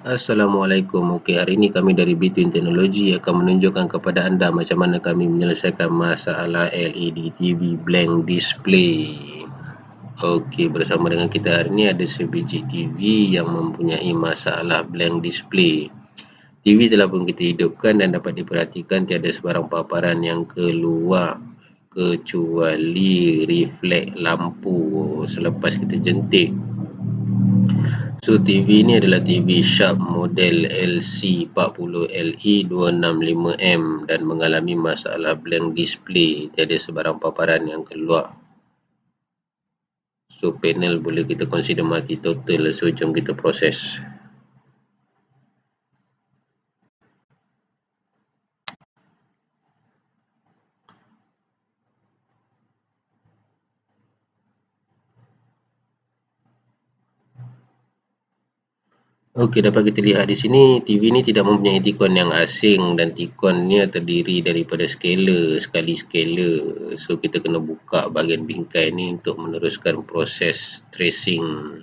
Assalamualaikum. Okey, hari ini kami dari Between Technology akan menunjukkan kepada anda macam mana kami menyelesaikan masalah LED TV blank display. Okey, bersama dengan kita hari ini ada sebiji TV yang mempunyai masalah blank display. TV telah pun kita hidupkan dan dapat diperhatikan tiada sebarang paparan yang keluar kecuali refleks lampu selepas kita jentik. So TV ni adalah TV Sharp model LC40LE 265M dan mengalami masalah blank display, tiada sebarang paparan yang keluar. So panel boleh kita consider mati total. So jom kita proses. Okey, dapat kita lihat di sini TV ni tidak mempunyai tikon yang asing dan tikonnya terdiri daripada scaler, sekali scaler. So kita kena buka bahagian bingkai ni untuk meneruskan proses tracing.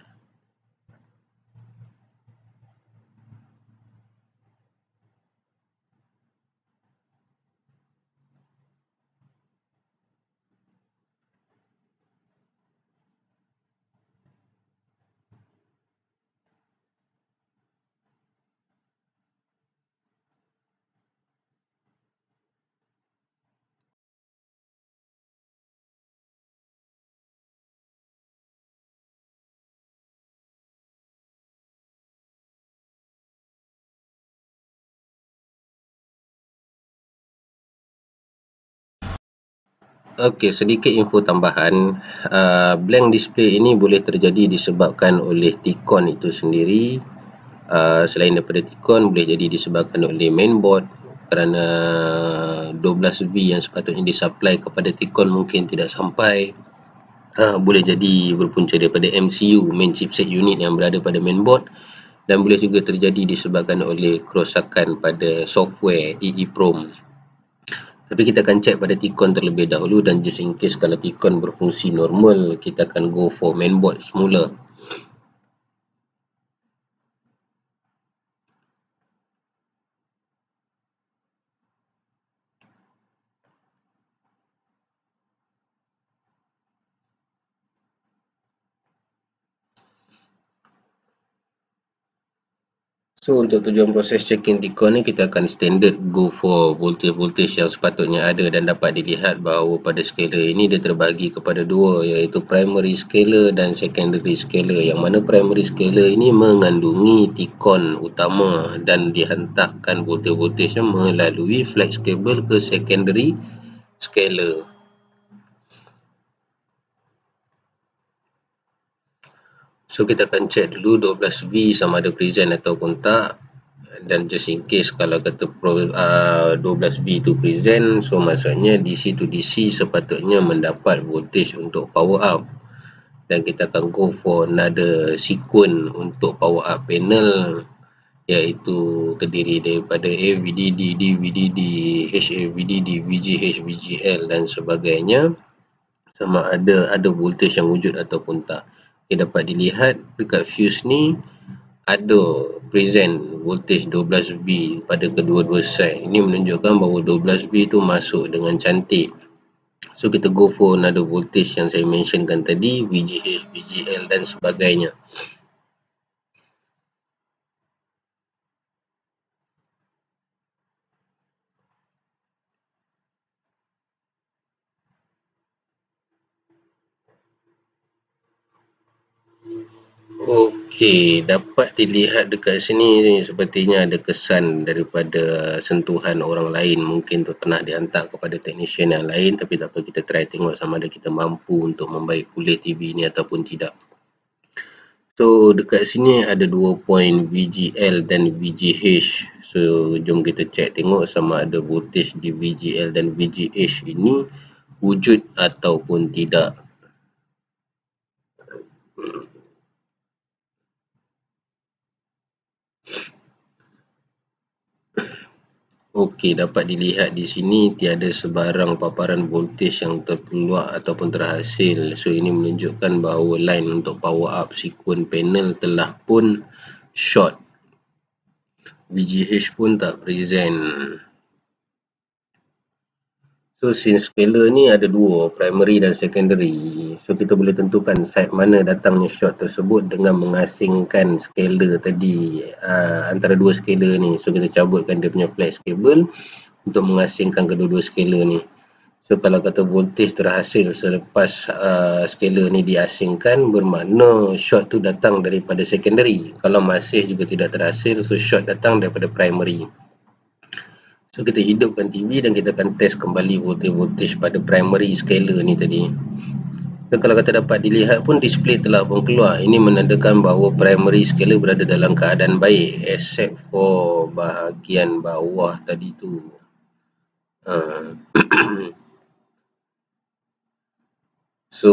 Okey, sedikit info tambahan. Blank display ini boleh terjadi disebabkan oleh tikon itu sendiri. Selain daripada tikon, boleh jadi disebabkan oleh mainboard kerana 12V yang sepatutnya disupply kepada tikon mungkin tidak sampai. Boleh jadi berpunca daripada MCU, main chipset unit yang berada pada mainboard, dan boleh juga terjadi disebabkan oleh kerosakan pada software EEPROM. Tapi kita akan check pada tikon terlebih dahulu, dan just in case kalau tikon berfungsi normal, kita akan go for mainboard semula. So untuk tujuan proses checking tikon ni, kita akan standard go for voltage yang sepatutnya ada, dan dapat dilihat bahawa pada scaler ini dia terbagi kepada dua, iaitu primary scaler dan secondary scaler, yang mana primary scaler ini mengandungi tikon utama dan dihantarkan voltage-voltage melalui flex cable ke secondary scaler. So kita akan check dulu 12V sama ada present ataupun tak, dan just in case kalau kata 12V itu present, so maksudnya DC to DC sepatutnya mendapat voltage untuk power up, dan kita akan go for another sequence untuk power up panel, iaitu terdiri daripada AVDD, DVDD, HAVDD, VGH, VGL dan sebagainya, sama ada voltage yang wujud ataupun tak. Okay, dapat dilihat dekat fuse ni ada present voltage 12V pada kedua-dua side. Ini menunjukkan bahawa 12V itu masuk dengan cantik. So kita go for another voltage yang saya mentionkan tadi, VGH, VGL dan sebagainya. Okey, dapat dilihat dekat sini sepertinya ada kesan daripada sentuhan orang lain. Mungkin tu pernah dihantar kepada technician yang lain, tapi tak apa, kita try tengok sama ada kita mampu untuk membaik pulih TV ni ataupun tidak. So dekat sini ada 2 point VGL dan VGH. So jom kita check tengok sama ada voltage di VGL dan VGH ini wujud ataupun tidak. Okey, dapat dilihat di sini tiada sebarang paparan voltage yang terkeluar ataupun terhasil. So ini menunjukkan bahawa line untuk power up sequence panel telah pun short. VGH pun tak present. So since scalar ni ada dua, primary dan secondary. So kita boleh tentukan side mana datangnya shot tersebut dengan mengasingkan scalar tadi, antara dua scalar ni. So kita cabutkan dia punya flex cable untuk mengasingkan kedua-dua scalar ni. So kalau kata voltage terhasil selepas scalar ni diasingkan, bermakna shot tu datang daripada secondary. Kalau masih juga tidak terhasil, so shot datang daripada primary. So kita hidupkan TV dan kita akan test kembali voltage pada primary scalar ni tadi. So kalau kata dapat dilihat pun display telah pun keluar. Ini menandakan bahawa primary scalar berada dalam keadaan baik, except for bahagian bawah tadi tu. So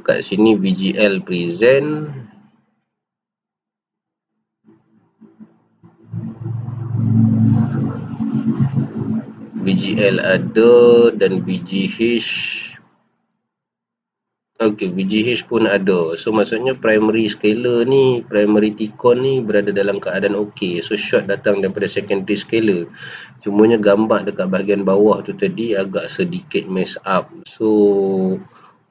kat sini VGL present. VGL ada dan VGH. Okey, VGH pun ada. So maksudnya primary scalar ni, primary T-con ni berada dalam keadaan okey. So short datang daripada secondary scalar. Cumanya gambar dekat bahagian bawah tu tadi agak sedikit mess up. So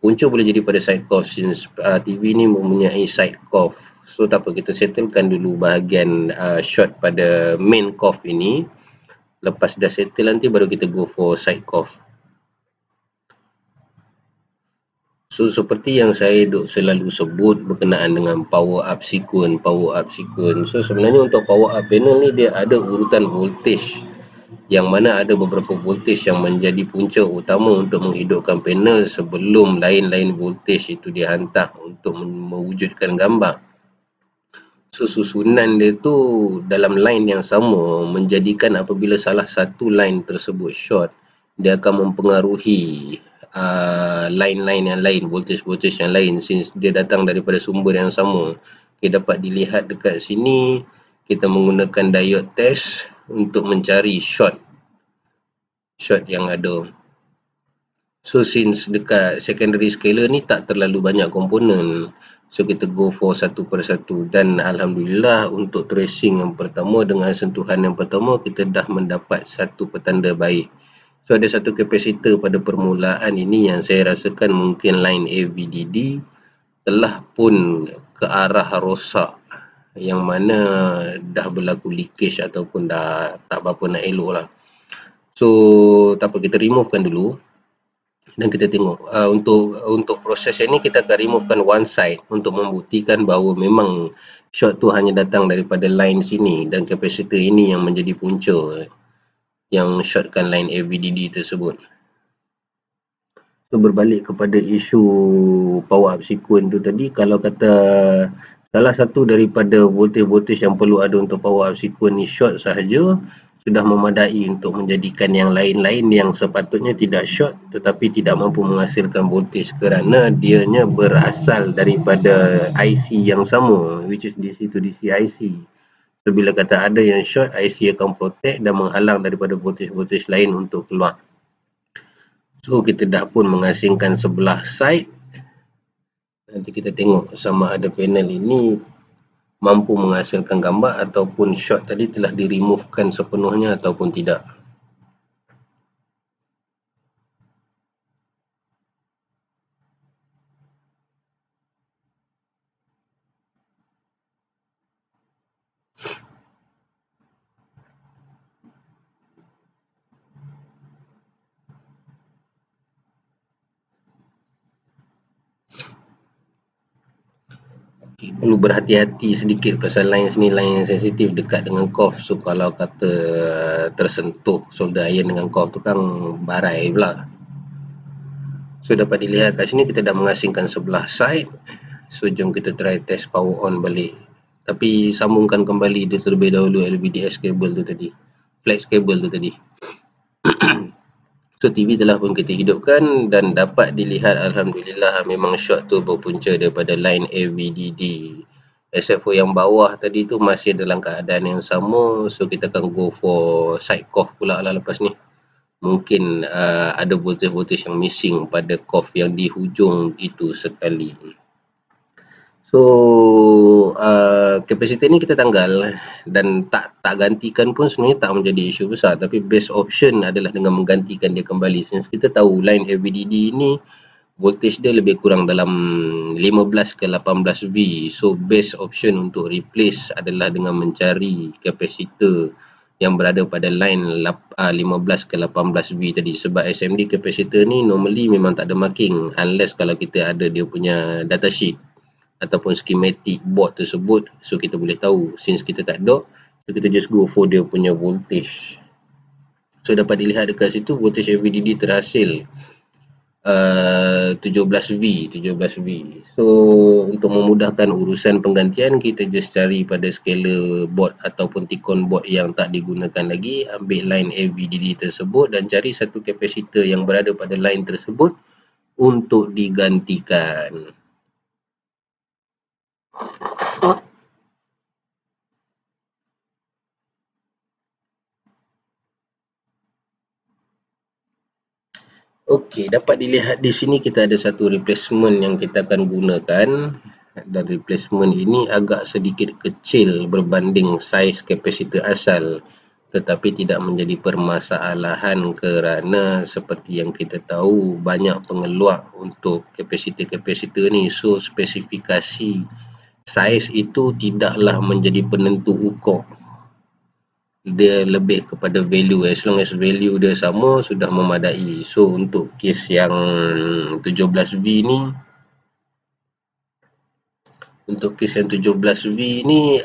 punca boleh jadi pada side coff since TV ni mempunyai side coff. So tak apa, kita settlekan dulu bahagian short pada main coff ini. Lepas dah settle nanti baru kita go for side coff. So seperti yang saya selalu sebut berkenaan dengan power up sequence. So sebenarnya untuk power up panel ni dia ada urutan voltage, yang mana ada beberapa voltage yang menjadi punca utama untuk menghidupkan panel sebelum lain-lain voltage itu dihantar untuk mewujudkan gambar. So susunan dia tu dalam line yang sama menjadikan apabila salah satu line tersebut short, dia akan mempengaruhi line-line yang lain, voltage-voltage yang lain since dia datang daripada sumber yang sama. Okay, dapat dilihat dekat sini kita menggunakan diode test untuk mencari short yang ada. So since dekat secondary scalar ni tak terlalu banyak komponen, so kita go for satu persatu dan alhamdulillah untuk tracing yang pertama dengan sentuhan yang pertama kita dah mendapat satu petanda baik. So ada satu kapasitor pada permulaan ini yang saya rasakan mungkin line AVDD telah pun ke arah rosak, yang mana dah berlaku leakage ataupun dah tak berapa nak elok lah. So tak apa, kita removekan dulu dan kita tengok untuk proses ini kita akan removekan one side untuk membuktikan bahawa memang short tu hanya datang daripada line sini dan kapasitor ini yang menjadi punca yang shortkan line AVDD tersebut. So berbalik kepada isu power up sequence tu tadi, kalau kata salah satu daripada voltage-voltage yang perlu ada untuk power up sequence ni short sahaja, sudah memadai untuk menjadikan yang lain-lain yang sepatutnya tidak short tetapi tidak mampu menghasilkan voltage kerana dianya berasal daripada IC yang sama, which is DC to DC IC. So bila kata ada yang short, IC akan protect dan menghalang daripada voltage-voltage lain untuk keluar. So kita dah pun mengasingkan sebelah side. Nanti kita tengok sama ada panel ini mampu menghasilkan gambar ataupun shot tadi telah diremovekan sepenuhnya ataupun tidak. Perlu berhati-hati sedikit pasal line sini, line yang sensitif dekat dengan coff. So kalau kata tersentuh solder iron dengan coff tu kan barai pula. So dapat dilihat kat sini kita dah mengasingkan sebelah side. So jom kita try test power on balik. Tapi sambungkan kembali dia terlebih dahulu LVDS cable tu tadi, flex cable tu tadi. So TV telah pun kita hidupkan dan dapat dilihat alhamdulillah memang short tu berpunca daripada line AVDD. Except for yang bawah tadi tu masih dalam keadaan yang sama. So kita akan go for side coff pula lah lepas ni. Mungkin ada voltage-voltage yang missing pada coff yang di hujung itu sekali. So kapasiter ni kita tanggal dan tak gantikan pun sebenarnya tak menjadi isu besar, tapi best option adalah dengan menggantikan dia kembali, since kita tahu line LVDD ni voltage dia lebih kurang dalam 15 ke 18 V. So best option untuk replace adalah dengan mencari kapasitor yang berada pada line 15 ke 18 V tadi. Sebab SMD kapasitor ni normally memang tak ada marking unless kalau kita ada dia punya datasheet ataupun schematic board tersebut, so kita boleh tahu. Since kita tak ada, so kita just go for dia punya voltage. So dapat dilihat dekat situ voltage LVDD terhasil 17V. So untuk memudahkan urusan penggantian, kita just cari pada scaler board ataupun Ticon board yang tak digunakan lagi, ambil line LVDD tersebut dan cari satu kapasitor yang berada pada line tersebut untuk digantikan. Okey, dapat dilihat di sini kita ada satu replacement yang kita akan gunakan, dan replacement ini agak sedikit kecil berbanding saiz kapasitor asal, tetapi tidak menjadi permasalahan kerana seperti yang kita tahu banyak pengeluar untuk kapasitor-kapasitor ni. So spesifikasi saiz itu tidaklah menjadi penentu ukur, dia lebih kepada value. As long as value dia sama, sudah memadai. So untuk kes yang 17V ni, untuk kes yang 17V ni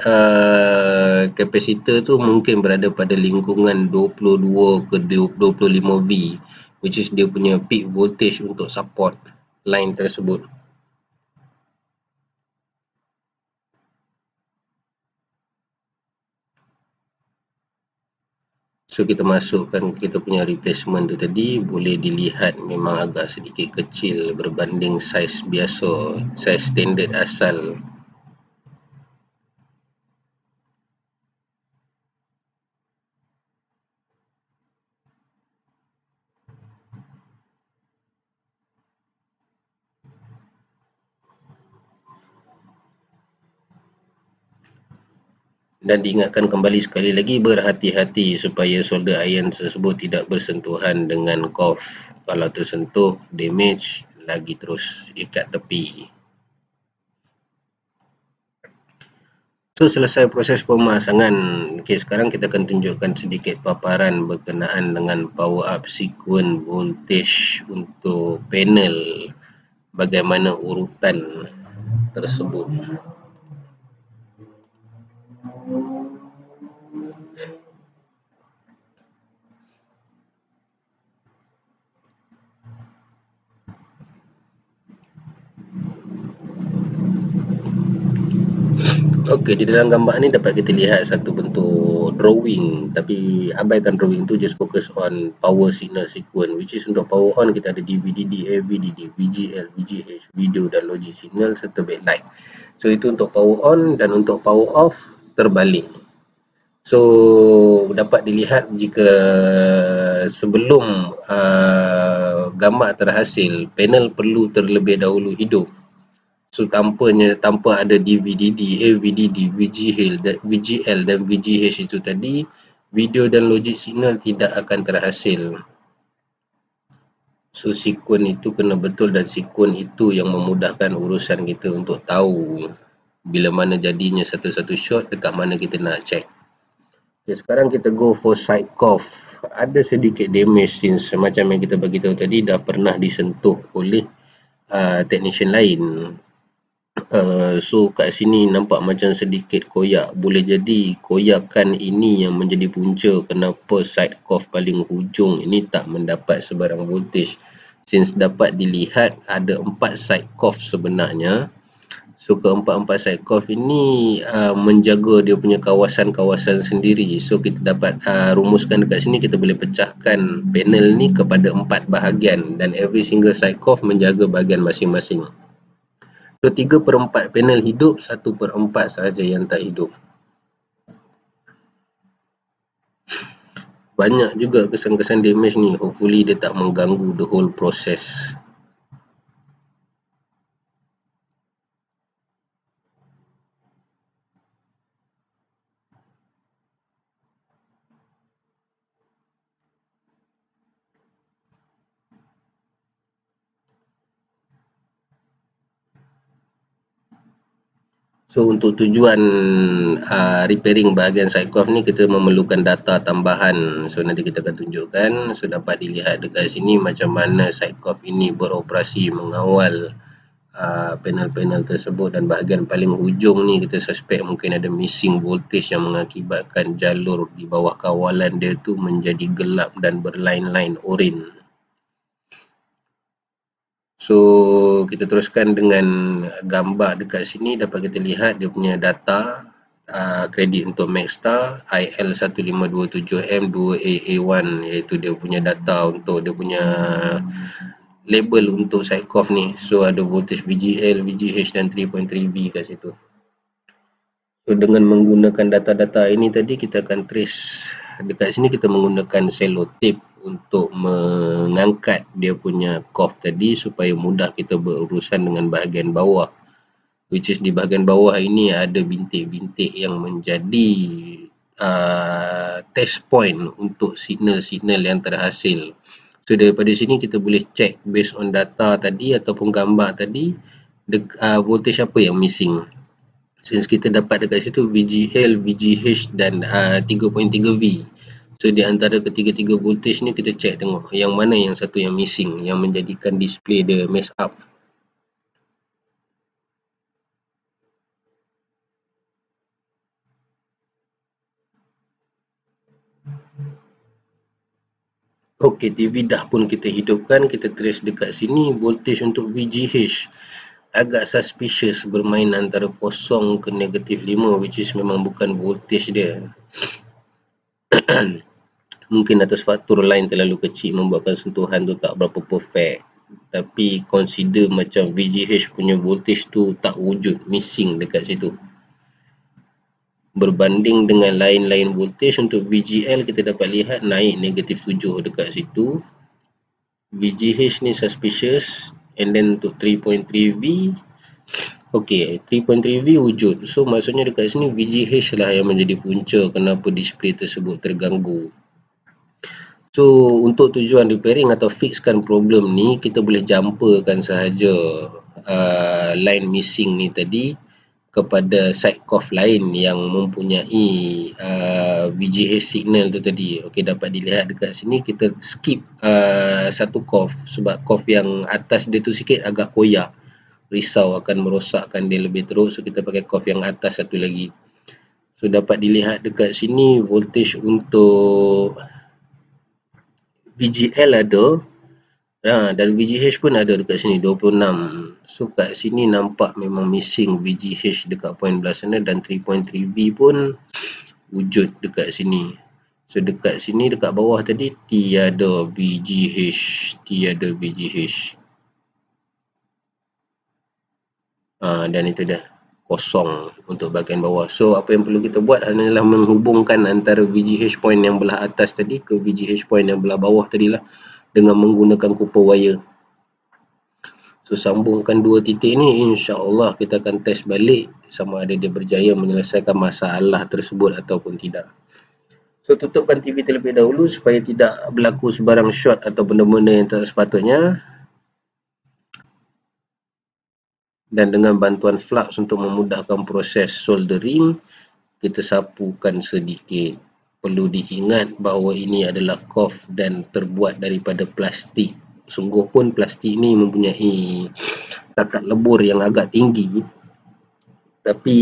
kapasitor tu mungkin berada pada lingkungan 22 ke 25V, which is dia punya peak voltage untuk support line tersebut. So kita masukkan kita punya replacement tu tadi, boleh dilihat memang agak sedikit kecil berbanding saiz biasa, saiz standard asal. Dan diingatkan kembali sekali lagi, berhati-hati supaya solder iron tersebut tidak bersentuhan dengan coff. Kalau tersentuh, damage, lagi terus ikat tepi. So selesai proses pemasangan. Okay, sekarang kita akan tunjukkan sedikit paparan berkenaan dengan power up sequence voltage untuk panel, bagaimana urutan tersebut. Okey, di dalam gambar ni dapat kita lihat satu bentuk drawing, tapi abaikan drawing tu, just fokus on power signal sequence, which is untuk power on kita ada DVDD, LVDD, VGL, VGH, video dan logic signal serta backlight. So itu untuk power on, dan untuk power off terbalik. So dapat dilihat jika sebelum gambar terhasil, panel perlu terlebih dahulu hidup. So tanpa ada DVDD, LVDD, VGL dan VGH itu tadi, video dan logic signal tidak akan terhasil. So sequence itu kena betul, dan sequence itu yang memudahkan urusan kita untuk tahu bila mana jadinya satu-satu shot, dekat mana kita nak check. Okay, sekarang kita go for side coff. Ada sedikit damage since macam yang kita bagi tahu tadi, dah pernah disentuh oleh technician lain. So kat sini nampak macam sedikit koyak. Boleh jadi koyakan ini yang menjadi punca kenapa side coff paling hujung ini tak mendapat sebarang voltage. Since dapat dilihat ada 4 side coff sebenarnya. So keempat-empat side coff ini menjaga dia punya kawasan-kawasan sendiri. So kita dapat rumuskan dekat sini, kita boleh pecahkan panel ni kepada 4 bahagian, dan every single side coff menjaga bahagian masing-masing. So 3/4 panel hidup, 1/4 sahaja yang tak hidup. Banyak juga kesan-kesan damage ni. Hopefully dia tak mengganggu the whole process. So untuk tujuan repairing bahagian side coff ni kita memerlukan data tambahan. So nanti kita akan tunjukkan. So dapat dilihat dekat sini macam mana side coff ini beroperasi mengawal panel-panel tersebut, dan bahagian paling hujung ni kita suspek mungkin ada missing voltage yang mengakibatkan jalur di bawah kawalan dia tu menjadi gelap dan berlain-lain oren. So kita teruskan dengan gambar dekat sini. Dapat kita lihat dia punya data kredit untuk Maxstar IL1527M2AA1, iaitu dia punya data untuk dia punya label untuk side coff ni. So ada voltage VGL, VGH dan 3.3V kat situ. So dengan menggunakan data-data ini tadi, kita akan trace. Dekat sini kita menggunakan selotip untuk mengangkat dia punya coff tadi supaya mudah kita berurusan dengan bahagian bawah, which is di bahagian bawah ini ada bintik-bintik yang menjadi test point untuk signal-signal yang terhasil. So daripada sini kita boleh check based on data tadi ataupun gambar tadi, voltage apa yang missing. Since kita dapat dekat situ VGL, VGH dan 3.3V. So di antara ketiga-tiga voltage ni kita check tengok yang mana yang satu yang missing, yang menjadikan display dia mess up. Okey, TV dah pun kita hidupkan, kita trace dekat sini voltage untuk VGH agak suspicious, bermain antara 0 ke -5, which is memang bukan voltage dia. Mungkin atas faktor lain terlalu kecil membuatkan sentuhan tu tak berapa perfect. Tapi consider macam VGH punya voltage tu tak wujud, missing dekat situ. Berbanding dengan lain-lain voltage untuk VGL, kita dapat lihat naik -7 dekat situ. VGH ni suspicious, and then untuk 3.3V, okey, 3.3V wujud. So maksudnya dekat sini VGH lah yang menjadi punca kenapa display tersebut terganggu. So untuk tujuan repairing atau fixkan problem ni, kita boleh jumperkan sahaja line missing ni tadi kepada side coff lain yang mempunyai VGH signal tu tadi. Okey, dapat dilihat dekat sini kita skip satu coff sebab coff yang atas dia tu sikit agak koyak, risau akan merosakkan dia lebih teruk. So kita pakai coff yang atas satu lagi. So dapat dilihat dekat sini voltage untuk VGL ada, dan VGH pun ada dekat sini 26. So kat sini nampak memang missing VGH dekat point belah sana, dan 3.3V pun wujud dekat sini. So dekat sini, dekat bawah tadi tiada VGH, tiada VGH. Dan itu dah kosong untuk bahagian bawah. So apa yang perlu kita buat hanyalah menghubungkan antara VGH point yang belah atas tadi ke VGH point yang belah bawah tadilah dengan menggunakan copper wire. So sambungkan dua titik ni, insya-Allah kita akan test balik sama ada dia berjaya menyelesaikan masalah tersebut ataupun tidak. So tutupkan TV terlebih dahulu supaya tidak berlaku sebarang short atau benda-benda yang tak sepatutnya. Dan dengan bantuan flux untuk memudahkan proses soldering, kita sapukan sedikit. Perlu diingat bahawa ini adalah coff dan terbuat daripada plastik. Sungguh pun plastik ni mempunyai takat lebur yang agak tinggi, tapi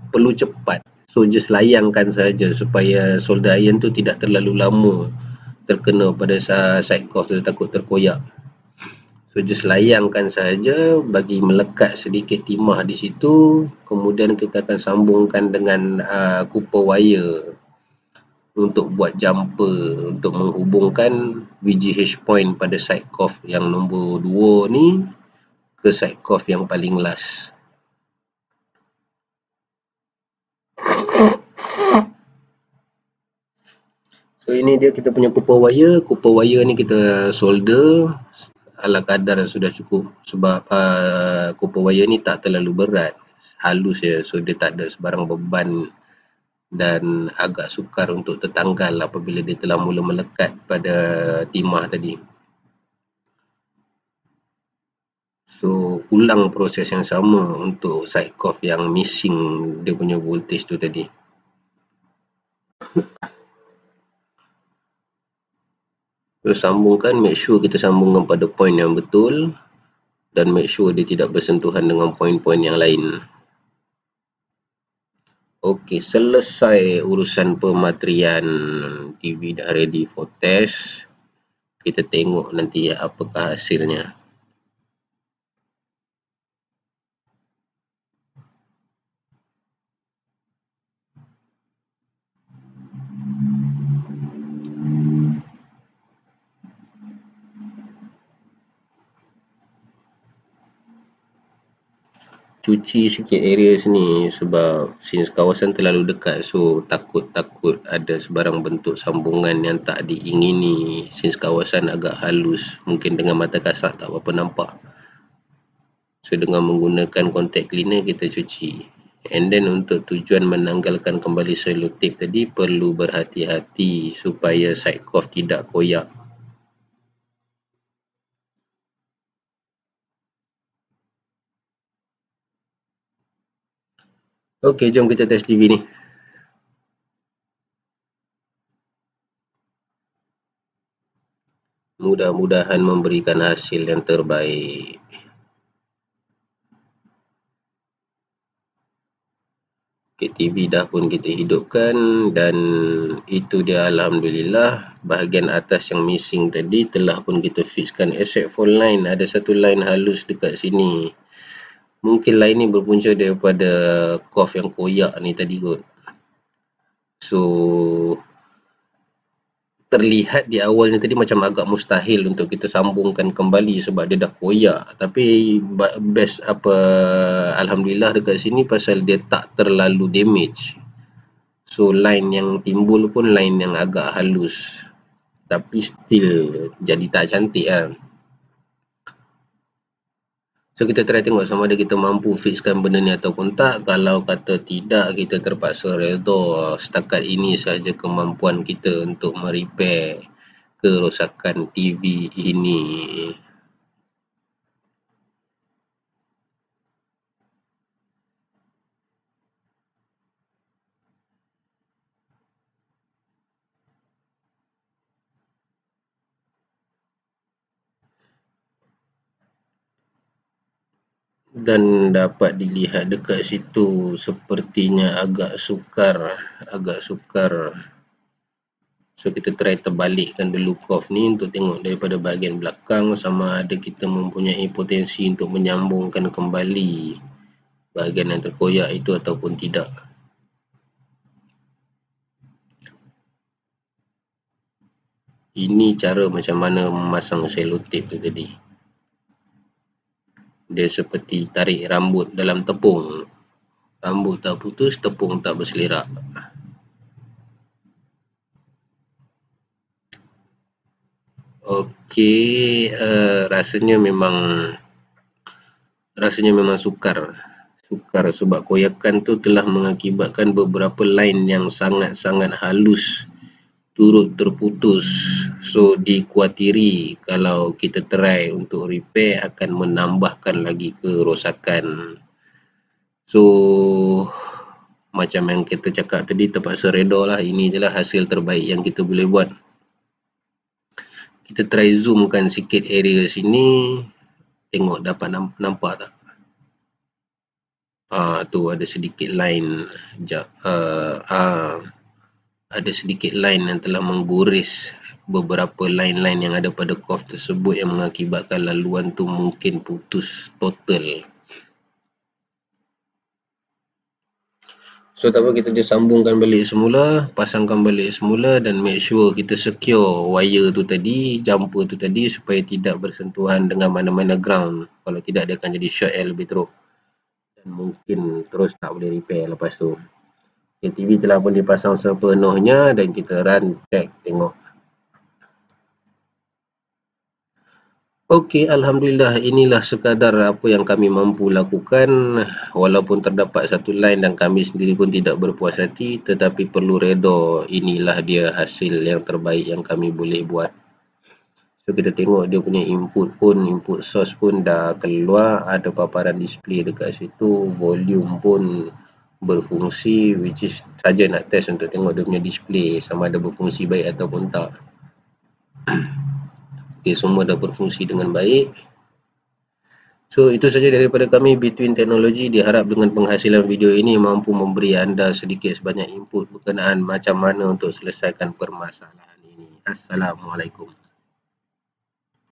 perlu cepat. So just layangkan saja supaya solder iron tu tidak terlalu lama terkena pada side coff tu, takut terkoyak. So just layangkan saja, bagi melekat sedikit timah di situ, kemudian kita akan sambungkan dengan copper wire untuk buat jumper untuk menghubungkan VGH point pada side coff yang nombor 2 ni ke side coff yang paling last. So ini dia kita punya copper wire. Copper wire ni kita solder ala kadar yang sudah cukup, sebab copper wire ni tak terlalu berat, halus je. So dia tak ada sebarang beban dan agak sukar untuk tertanggal apabila dia telah mula melekat pada timah tadi. So ulang proses yang sama untuk side coff yang missing dia punya voltage tu tadi. So, sambungkan, make sure kita sambungkan pada point yang betul dan make sure dia tidak bersentuhan dengan point-point yang lain. Okey, selesai urusan pematrian TV dah ready for test. Kita tengok nanti apakah hasilnya. Cuci sikit area sini sebab since kawasan terlalu dekat, so takut ada sebarang bentuk sambungan yang tak diingini. Since kawasan agak halus, mungkin dengan mata kasar tak apa nampak. So dengan menggunakan contact cleaner kita cuci. And then untuk tujuan menanggalkan kembali selotip tadi, perlu berhati-hati supaya side coff tidak koyak. Okey, jom kita test TV ni. Mudah-mudahan memberikan hasil yang terbaik. Okay, TV dah pun kita hidupkan dan itu dia, alhamdulillah. Bahagian atas yang missing tadi telah pun kita fixkan, except for line. Ada satu line halus dekat sini. Mungkin line ni berpunca daripada coff yang koyak ni tadi kot. So terlihat di awalnya tadi macam agak mustahil untuk kita sambungkan kembali sebab dia dah koyak. Tapi best alhamdulillah dekat sini pasal dia tak terlalu damage. So line yang timbul pun line yang agak halus. Tapi still jadi tak cantik lah. So kita try tengok sama ada kita mampu fixkan benda ni ataupun tak. Kalau kata tidak, kita terpaksa redha. Setakat ini sahaja kemampuan kita untuk merepair kerosakan TV ini. Dan dapat dilihat dekat situ sepertinya agak sukar. So kita try terbalikkan dulu coff ni untuk tengok daripada bahagian belakang sama ada kita mempunyai potensi untuk menyambungkan kembali bahagian yang terkoyak itu ataupun tidak. Ini cara macam mana memasang selotip tu tadi. Dia seperti tarik rambut dalam tepung. Rambut tak putus, tepung tak berselerak. Okey, rasanya memang sukar sebab koyakan tu telah mengakibatkan beberapa line yang sangat-sangat halus turut terputus. So dikuatiri kalau kita try untuk repair akan menambahkan lagi kerosakan. So macam yang kita cakap tadi, terpaksa redha lah. Ini je lah hasil terbaik yang kita boleh buat. Kita try zoomkan sikit area sini. Tengok dapat nampak tak? Tu ada sedikit line. Ada sedikit line yang telah mengguris beberapa line-line yang ada pada coff tersebut yang mengakibatkan laluan tu mungkin putus total. So tak apa, kita just sambungkan balik semula, pasangkan balik semula dan make sure kita secure wire tu tadi, jumper tu tadi supaya tidak bersentuhan dengan mana-mana ground. Kalau tidak dia akan jadi short lebih teruk. Dan mungkin terus tak boleh repair lepas tu. Okay, TV telah pun dipasang sepenuhnya dan kita run check tengok. Okey, alhamdulillah, inilah sekadar apa yang kami mampu lakukan. Walaupun terdapat satu line dan kami sendiri pun tidak berpuas hati, tetapi perlu redha, inilah dia hasil yang terbaik yang kami boleh buat. So So kita tengok dia punya input source pun dah keluar, ada paparan display dekat situ, volume pun berfungsi, which is saja nak test untuk tengok dia punya display sama ada berfungsi baik ataupun tak. Okay, semua dah berfungsi dengan baik. So itu saja daripada kami Between Technology. Diharap dengan penghasilan video ini mampu memberi anda sedikit sebanyak input berkenaan macam mana untuk selesaikan permasalahan ini. Assalamualaikum.